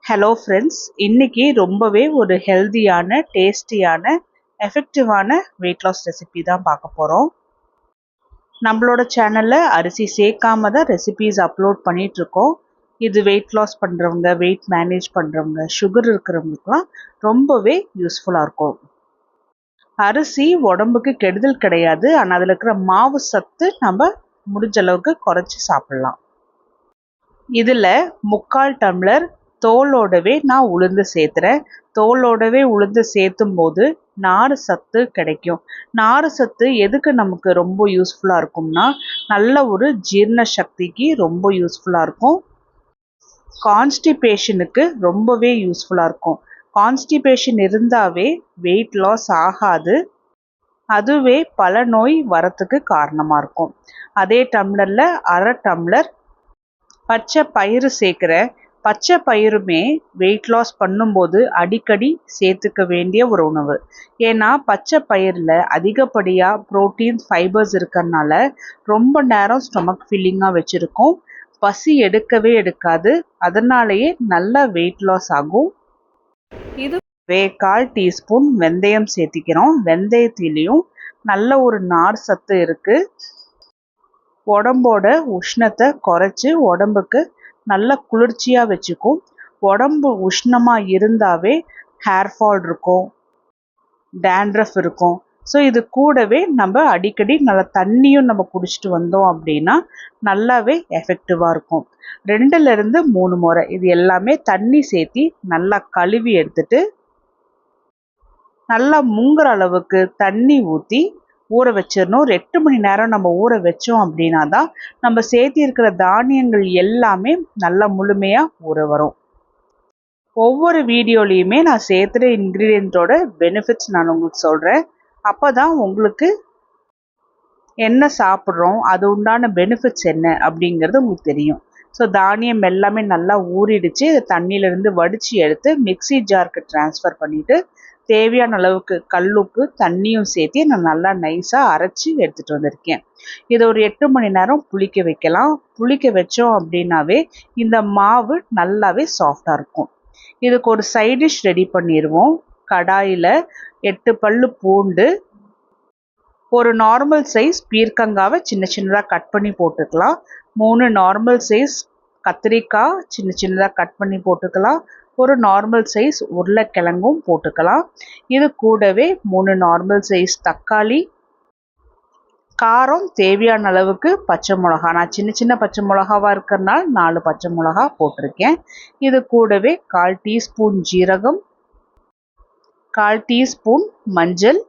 Hello friends, இன்னைக்கு ரொம்பவே ஒரு ஹெல்தியான, டேஸ்டியான, எஃபெக்டிவான வெயிட் லாஸ் ரெசிபி தான் பார்க்க போகிறோம். நம்மளோட சேனலில் அரிசி சேர்க்காம தான் ரெசிபீஸ் அப்லோட் பண்ணிகிட்ருக்கோம். இது வெயிட் லாஸ் பண்ணுறவங்க, வெயிட் மேனேஜ் பண்ணுறவங்க, சுகர் இருக்கிறவங்களுக்குலாம் ரொம்பவே யூஸ்ஃபுல்லாக இருக்கும். அரிசி உடம்புக்கு கெடுதல் கிடையாது, ஆனால் அதில் இருக்கிற மாவு சத்து நம்ம முடிஞ்ச அளவுக்கு குறைச்சி சாப்பிட்லாம். இதில் 3/4 டம்ளர் தோலோடவே நான் உளுந்து சேர்த்துறேன். தோலோடவே உளுந்து சேர்த்தும் போது நார் சத்து கிடைக்கும். நார் சத்து எதுக்கு நமக்கு ரொம்ப யூஸ்ஃபுல்லாக இருக்கும்னா, நல்ல ஒரு ஜீரண சக்திக்கு ரொம்ப யூஸ்ஃபுல்லாக இருக்கும். கான்ஸ்டிபேஷனுக்கு ரொம்பவே யூஸ்ஃபுல்லாக இருக்கும். கான்ஸ்டிபேஷன் இருந்தாவே வெயிட் லாஸ் ஆகாது, அதுவே பல நோய் வரத்துக்கு காரணமாக இருக்கும். அதே டம்ளரில் 1/2 டம்ளர் பச்சை பயிறு சேர்க்குறேன். பச்சை பயிறுமே வெயிட் லாஸ் பண்ணும்போது அடிக்கடி சேர்த்துக்க வேண்டிய ஒரு உணவு. ஏன்னா பச்சை பயிரில் அதிகப்படியாக ப்ரோட்டீன்ஸ், ஃபைபர்ஸ் இருக்கிறதுனால ரொம்ப நேரம் ஸ்டொமக் ஃபில்லிங்காக வச்சுருக்கோம். பசி எடுக்கவே எடுக்காது. அதனாலேயே நல்லா வெயிட் லாஸ் ஆகும். இது 1/4 டீஸ்பூன் வெந்தயம் சேர்த்திக்கிறோம். வெந்தயத்திலையும் நல்ல ஒரு நார் சத்து இருக்குது. உடம்போட உஷ்ணத்தை குறைச்சி உடம்புக்கு நல்ல குளிர்ச்சியாக வச்சுக்கும். உடம்பு உஷ்ணமாக இருந்தாவே ஹேர் ஃபால் இருக்கும், டேண்ட்ரஃப் இருக்கும். ஸோ இது கூடவே நம்ம அடிக்கடி நல்லா தண்ணியும் நம்ம குடிச்சிட்டு வந்தோம் அப்படின்னா நல்லாவே எஃபெக்டிவாக இருக்கும். 2லேருந்து 3 முறை இது எல்லாமே தண்ணி சேர்த்தி நல்லா கழுவி எடுத்துட்டு நல்லா முங்குற அளவுக்கு தண்ணி ஊற்றி ஊற வச்சிடணும். ஒரு 8 மணி நேரம் நம்ம ஊற வச்சோம் அப்படின்னா தான் நம்ம சேர்த்தி இருக்கிற தானியங்கள் எல்லாமே நல்லா முழுமையாக ஊற வரும். ஒவ்வொரு வீடியோலையுமே நான் சேர்த்துற இன்க்ரீடியண்ட்டோட பெனிஃபிட்ஸ் நான் உங்களுக்கு சொல்கிறேன். அப்போ தான் உங்களுக்கு என்ன சாப்பிட்றோம், அது உண்டான பெனிஃபிட்ஸ் என்ன அப்படிங்கிறது உங்களுக்கு தெரியும். ஸோ தானியம் எல்லாமே நல்லா ஊறிடுச்சு. இதை தண்ணியிலேருந்து வடித்து எடுத்து மிக்ஸி ஜாருக்கு ட்ரான்ஸ்ஃபர் பண்ணிவிட்டு தேவையான அளவுக்கு கல்லுப்பு தண்ணியும் சேர்த்து நான் நல்லா நைஸாக அரைச்சி எடுத்துகிட்டு வந்திருக்கேன். இதை ஒரு 8 மணி நேரம் புளிக்க வைக்கலாம். புளிக்க வச்சோம் அப்படின்னாவே இந்த மாவு நல்லாவே சாஃப்டாக இருக்கும். இதுக்கு ஒரு சைட் டிஷ் ரெடி பண்ணிடுவோம். கடாயில் 8 பல்லு பூண்டு, ஒரு நார்மல் சைஸ் பீர்க்கங்காவை சின்ன சின்னதாக கட் பண்ணி போட்டுக்கலாம். 3 நார்மல் சைஸ் கத்திரிக்காய் சின்ன சின்னதாக கட் பண்ணி போட்டுக்கலாம். ஒரு நார்மல் சைஸ் உருளைக்கிழங்கும் போட்டுக்கலாம். இது கூடவே 3 நார்மல் சைஸ் தக்காளி, காரம் தேவையான அளவுக்கு பச்சை மிளகா. நான் சின்ன சின்ன பச்சை மிளகாவாக இருக்கிறதுனால 4 பச்சை மிளகா போட்டிருக்கேன். இது கூடவே 1/4 டீஸ்பூன் ஜீரகம், 1/4 டீஸ்பூன் மஞ்சள்,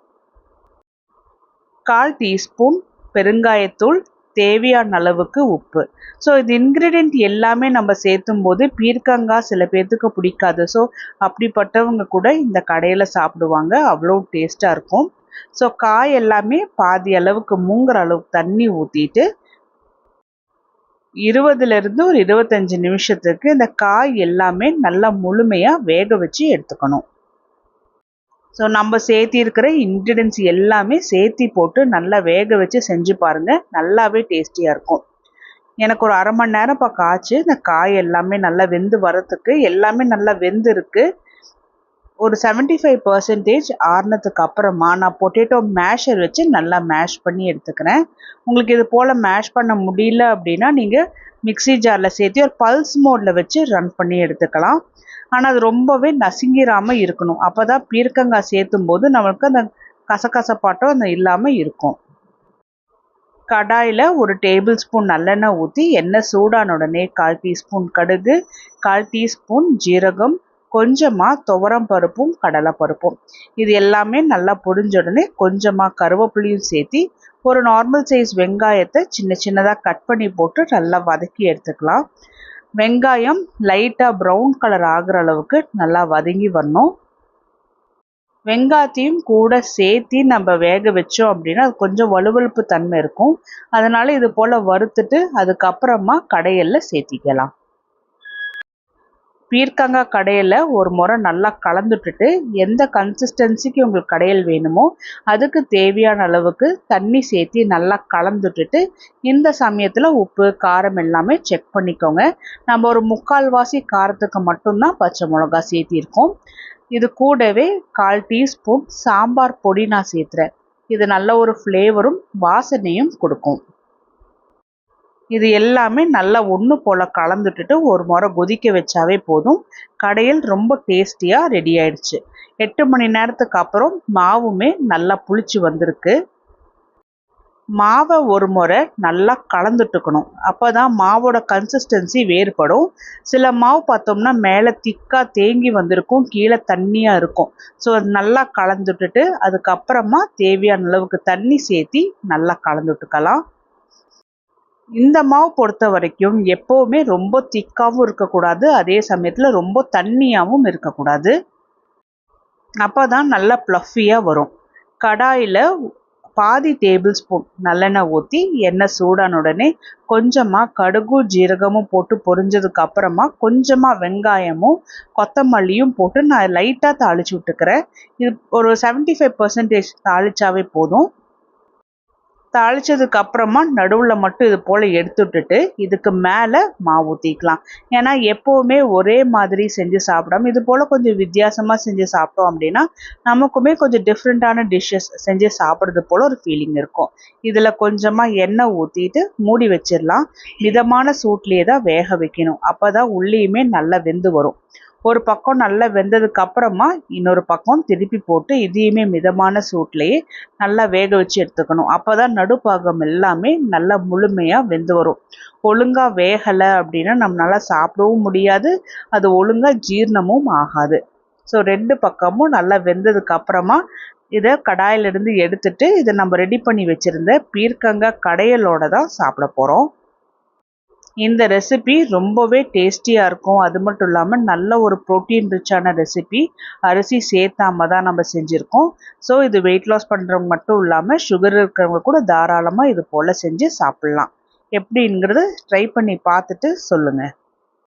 1/4 டீஸ்பூன் பெருங்காயத்தூள், தேவையான அளவுக்கு உப்பு. ஸோ இது இன்க்ரீடியண்ட் எல்லாமே நம்ம சேர்த்தும் போது பீர்க்கங்காய் சில பேர்த்துக்கு பிடிக்காது. ஸோ அப்படிப்பட்டவங்க கூட இந்த கடையில் சாப்பிடுவாங்க, அவ்வளோ டேஸ்ட்டாக இருக்கும். ஸோ காய் எல்லாமே பாதி அளவுக்கு மூங்குற அளவுக்கு தண்ணி ஊற்றிட்டு 20லேருந்து ஒரு 25 நிமிஷத்துக்கு இந்த காய் எல்லாமே நல்லா முழுமையாக வேக வச்சு எடுத்துக்கணும். ஸோ நம்ம சேர்த்தி இருக்கிற இன்க்ரீடியன்ஸ் எல்லாமே சேர்த்தி போட்டு நல்லா வேக வச்சு செஞ்சு பாருங்கள், நல்லாவே டேஸ்டியாக இருக்கும். எனக்கு ஒரு 1/2 மணி நேரம் இப்போ காய்ச்சி இந்த காய் எல்லாமே நல்லா வெந்து வரத்துக்கு எல்லாமே நல்லா வெந்து இருக்குது. ஒரு 75% ஆறுனதுக்கு அப்புறமா நான் பொட்டேட்டோ மேஷர் வச்சு நல்லா மேஷ் பண்ணி எடுத்துக்கிறேன். உங்களுக்கு இது போல் மேஷ் பண்ண முடியல அப்படின்னா நீங்கள் மிக்ஸி ஜாரில் சேர்த்து ஒரு பல்ஸ் மோடில் வச்சு ரன் பண்ணி எடுத்துக்கலாம். ஆனால் அது ரொம்பவே நசுங்கிராமல் இருக்கணும். அப்போ தான் பீர்க்கங்காய் சேர்த்தும் போது நம்மளுக்கு அந்த கசகசப்பாட்டம் அந்த இல்லாமல் இருக்கும். கடாயில் ஒரு டேபிள் ஸ்பூன் நல்லெண்ணெய் ஊற்றி எண்ணெய் சூடான உடனே 1/4 டீஸ்பூன் கடுகு, 1/4 டீஸ்பூன் ஜீரகம், கொஞ்சமாக துவரம் பருப்பும் கடலைப்பருப்பும், இது எல்லாமே நல்லா பொரிஞ்ச உடனே கொஞ்சமாக கருவேப்பிலையும் சேர்த்தி ஒரு நார்மல் சைஸ் வெங்காயத்தை சின்ன சின்னதாக கட் பண்ணி போட்டு நல்லா வதக்கி எடுத்துக்கலாம். வெங்காயம் லைட்டாக ப்ரௌன் கலர் ஆகிற அளவுக்கு நல்லா வதங்கி வரணும். வெங்காயத்தையும் கூட சேர்த்தி நம்ம வேக வச்சோம் அப்படின்னா அது கொஞ்சம் வழுவழுப்பு தன்மை இருக்கும். அதனால் இது போல் வறுத்துட்டு அதுக்கப்புறமா கடையில் சேர்த்திக்கலாம். பீர்க்கங்காய் கடையலை ஒரு முறை நல்லா கலந்துட்டுட்டு எந்த கன்சிஸ்டன்சிக்கு உங்களுக்கு கடையல் வேணுமோ அதுக்கு தேவையான அளவுக்கு தண்ணி சேர்த்து நல்லா கலந்துட்டுட்டு இந்த சமயத்தில் உப்பு காரம் எல்லாமே செக் பண்ணிக்கோங்க. நம்ம ஒரு 3/4 காரத்துக்கு மட்டும்தான் பச்சை மிளகா சேர்த்திருக்கோம். இது கூடவே 1/4 டீஸ்பூன் சாம்பார் பொடி நான் சேர்த்துறேன். இது நல்ல ஒரு ஃப்ளேவரும் வாசனையும் கொடுக்கும். இது எல்லாமே நல்லா ஒன்று போல் கலந்துட்டுட்டு ஒரு முறை கொதிக்க வச்சாவே போதும். கடையில் ரொம்ப டேஸ்டியாக ரெடி ஆயிடுச்சு. 8 மணி நேரத்துக்கு அப்புறம் மாவுமே நல்லா புளிச்சு வந்திருக்கு. மாவை ஒரு முறை நல்லா கலந்துட்டுக்கணும். அப்போ தான் மாவோட கன்சிஸ்டன்சி வேறுபடும். சில மாவு பார்த்தோம்னா மேலே திக்காக தேங்கி வந்திருக்கும், கீழே தண்ணியாக இருக்கும். ஸோ அது நல்லா கலந்துட்டுட்டு அதுக்கப்புறமா தேவையான அளவுக்கு தண்ணி சேர்த்தி நல்லா கலந்துட்டுக்கலாம். இந்த மாவு பொறுத்த வரைக்கும் எப்போவுமே ரொம்ப திக்காகவும் இருக்கக்கூடாது, அதே சமயத்தில் ரொம்ப தண்ணியாகவும் இருக்கக்கூடாது. அப்போ தான் நல்லா ப்ளஃபியாக வரும். கடாயில் பாதி டேபிள் ஸ்பூன் நல்லெண்ணெய் ஊற்றி எண்ணெய் சூடான உடனே கொஞ்சமாக கடுகும் ஜீரகமும் போட்டு பொரிஞ்சதுக்கு அப்புறமா கொஞ்சமாக வெங்காயமும் கொத்தமல்லியும் போட்டு நான் லைட்டாக தாளித்து விட்டுக்கிறேன். இது ஒரு 75% தாளிச்சாவே போதும். தாளிச்சதுக்கு அப்புறமா நடுவில் மட்டும் இது போல் எடுத்து விட்டுட்டு இதுக்கு மேலே மாவு ஊற்றிக்கலாம். ஏன்னா எப்போவுமே ஒரே மாதிரி செஞ்சு சாப்பிடாம இது போல் கொஞ்சம் வித்தியாசமாக செஞ்சு சாப்பிட்டோம் அப்படின்னா நமக்குமே கொஞ்சம் டிஃப்ரெண்ட்டான டிஷ்ஷஸ் செஞ்சு சாப்பிட்றது போல் ஒரு ஃபீலிங் இருக்கும். இதில் கொஞ்சமாக எண்ணெய் ஊற்றிட்டு மூடி வச்சிடலாம். மிதமான சூட்லேயே தான் வேக வைக்கணும். அப்போ தான் உள்ளியுமே நல்லா வெந்து வரும். ஒரு பக்கம் நல்லா வெந்ததுக்கு அப்புறமா இன்னொரு பக்கம் திருப்பி போட்டு இதையுமே மிதமான சூட்லேயே நல்லா வேக வச்சு எடுத்துக்கணும். அப்போ தான் நடுப்பாகம் எல்லாமே நல்லா முழுமையாக வெந்து வரும். ஒழுங்காக வேகலை அப்படின்னா நம்மளால சாப்பிடவும் முடியாது, அது ஒழுங்காக ஜீரணமும் ஆகாது. ஸோ 2 பக்கமும் நல்லா வெந்ததுக்கு அப்புறமா இதை கடாயிலிருந்து எடுத்துட்டு இதை நம்ம ரெடி பண்ணி வச்சுருந்த பீர்க்கங்காய் கடையலோட தான் சாப்பிட போகிறோம். இந்த ரெசிபி ரொம்பவே டேஸ்டியாக இருக்கும். அது மட்டும் இல்லாமல் நல்ல ஒரு ப்ரோட்டீன் ரிச்சான ரெசிபி. அரிசி சேர்த்தாம தான் நம்ம செஞ்சுருக்கோம். ஸோ இது வெயிட் லாஸ் பண்ணுறவங்க மட்டும் இல்லாமல் சுகர் இருக்கிறவங்க கூட தாராளமாக இது போல் செஞ்சு சாப்பிட்லாம். எப்படிங்கிறது ட்ரை பண்ணி பார்த்துட்டு சொல்லுங்கள்.